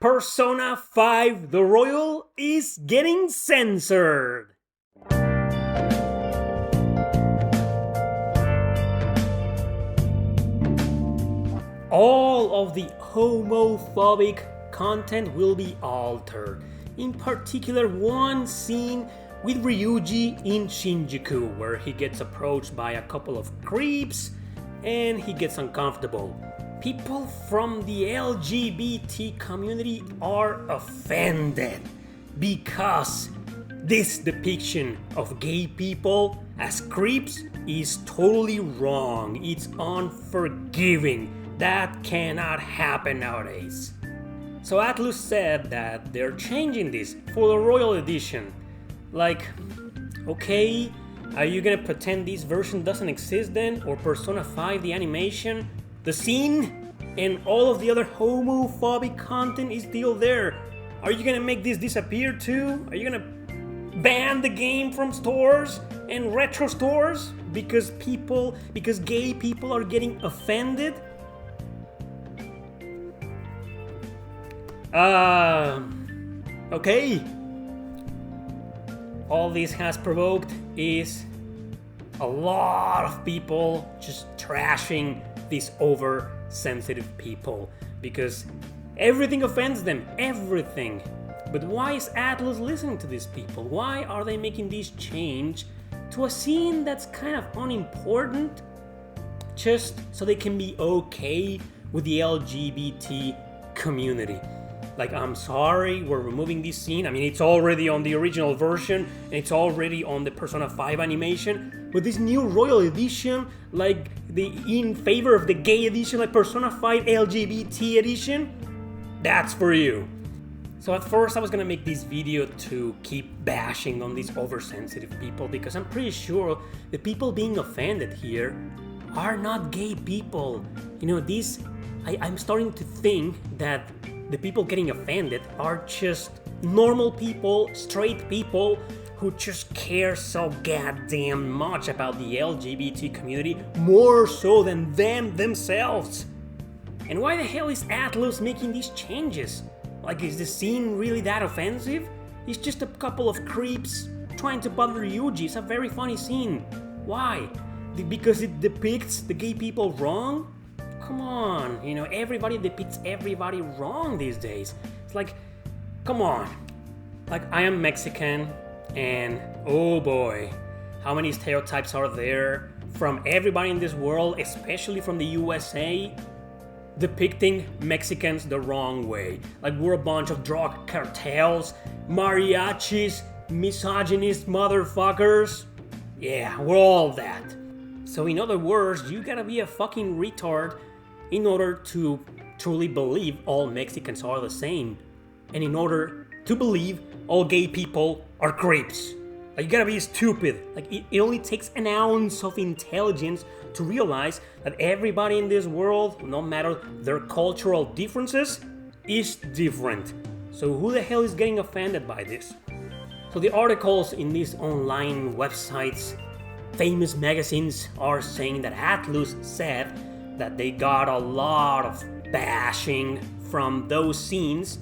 Persona 5 The Royal is getting censored. All of the homophobic content will be altered. In particular, one scene with Ryuji in Shinjuku, where he gets approached by a couple of creeps and he gets uncomfortable. People from the LGBT community are offended because this depiction of gay people as creeps is totally wrong. It's unforgiving. That cannot happen nowadays. So Atlus said that they're changing this for the Royal Edition. Like, okay, are you gonna pretend this version doesn't exist then? Or Persona 5, the animation, the scene, and all of the other homophobic content is still there? Are you gonna make this disappear too? Are you gonna ban the game from stores and retro stores because gay people are getting offended? Okay. All this has provoked is a lot of people just trashing these oversensitive people because everything offends them, everything. But why is Atlus listening to these people? Why are they making this change to a scene that's kind of unimportant just so they can be okay with the LGBT community? Like, I'm sorry, we're removing this scene. I mean, it's already on the original version, and it's already on the Persona 5 animation. But this new Royal Edition, like the in favor of the gay edition, like Persona 5 LGBT edition, that's for you. So at first I was gonna make this video to keep bashing on these oversensitive people, because I'm pretty sure the people being offended here are not gay people. You know, I'm starting to think that the people getting offended are just normal people, straight people who just care so goddamn much about the LGBT community, more so than them themselves. And why the hell is Atlus making these changes? Like, is the scene really that offensive? It's just a couple of creeps trying to bother Ryuji. It's a very funny scene. Why? Because it depicts the gay people wrong? Come on, you know, everybody depicts everybody wrong these days. It's like, come on. Like, I am Mexican, and oh boy, how many stereotypes are there from everybody in this world, especially from the USA, depicting Mexicans the wrong way. Like, we're a bunch of drug cartels, mariachis, misogynist motherfuckers. Yeah, we're all that. So in other words, you gotta be a fucking retard in order to truly believe all Mexicans are the same, and in order to believe all gay people are creeps. Like, you gotta be stupid. Like, it only takes an ounce of intelligence to realize that everybody in this world, no matter their cultural differences, is different. So who the hell is getting offended by this? So the articles in these online websites, famous magazines, are saying that Atlus said that they got a lot of bashing from those scenes,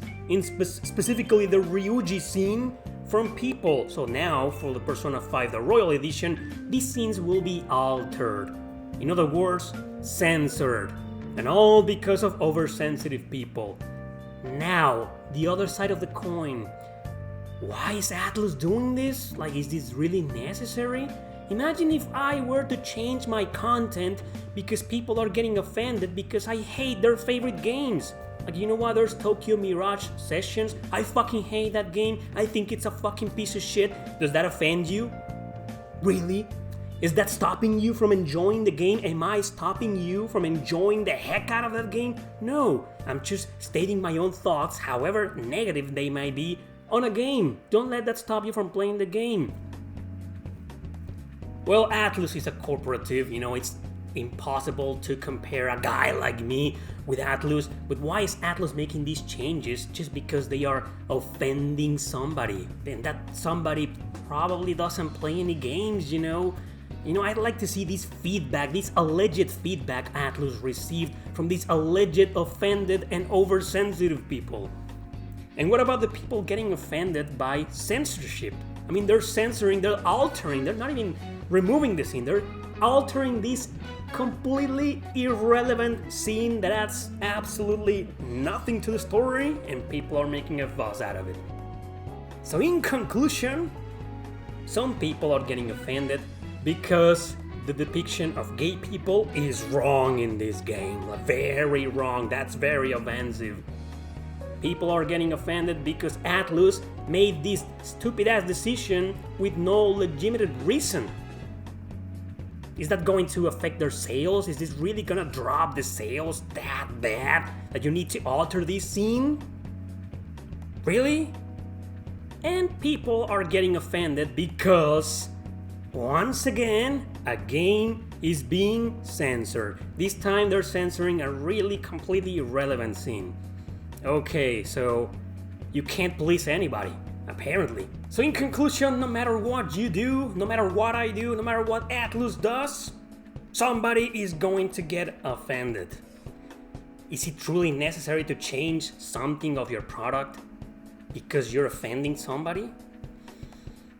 specifically the Ryuji scene, from people. So now, for the Persona 5 The Royal Edition, these scenes will be altered. In other words, censored. And all because of oversensitive people. Now, the other side of the coin. Why is Atlus doing this? Like, is this really necessary? Imagine if I were to change my content because people are getting offended because I hate their favorite games. Like, you know what, there's Tokyo Mirage Sessions. I fucking hate that game. I think it's a fucking piece of shit. Does that offend you? Really? Is that stopping you from enjoying the game? Am I stopping you from enjoying the heck out of that game? No, I'm just stating my own thoughts, however negative they might be, on a game. Don't let that stop you from playing the game. Well, Atlus is a corporative, you know, it's impossible to compare a guy like me with Atlus, but why is Atlus making these changes just because they are offending somebody? And that somebody probably doesn't play any games, you know? I'd like to see this feedback, this alleged feedback Atlus received from these alleged offended and oversensitive people. And what about the people getting offended by censorship? I mean, they're censoring, they're altering, they're not even removing the scene, they're altering this completely irrelevant scene that adds absolutely nothing to the story, and people are making a fuss out of it. So in conclusion, some people are getting offended because the depiction of gay people is wrong in this game. Very wrong, that's very offensive. People are getting offended because Atlus made this stupid ass decision with no legitimate reason. Is that going to affect their sales? Is this really gonna drop the sales that bad that you need to alter this scene? Really? And people are getting offended because, once again, a game is being censored. This time they're censoring a really completely irrelevant scene. Okay, so you can't please anybody, apparently. So in conclusion, no matter what you do, no matter what I do, no matter what Atlus does, somebody is going to get offended. Is it truly necessary to change something of your product because you're offending somebody?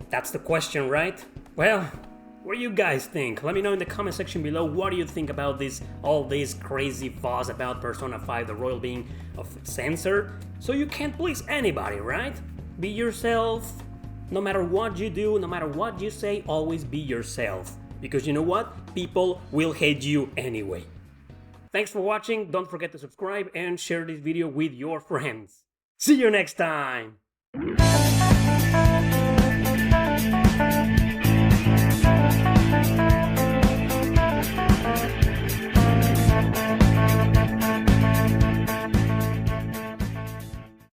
That's the question, right? Well, what do you guys think? Let me know in the comment section below. What do you think about all this crazy fuss about Persona 5, the Royal being censored? So you can't please anybody, right? Be yourself. No matter what you do, no matter what you say, always be yourself. Because you know what? People will hate you anyway. Thanks for watching. Don't forget to subscribe and share this video with your friends. See you next time!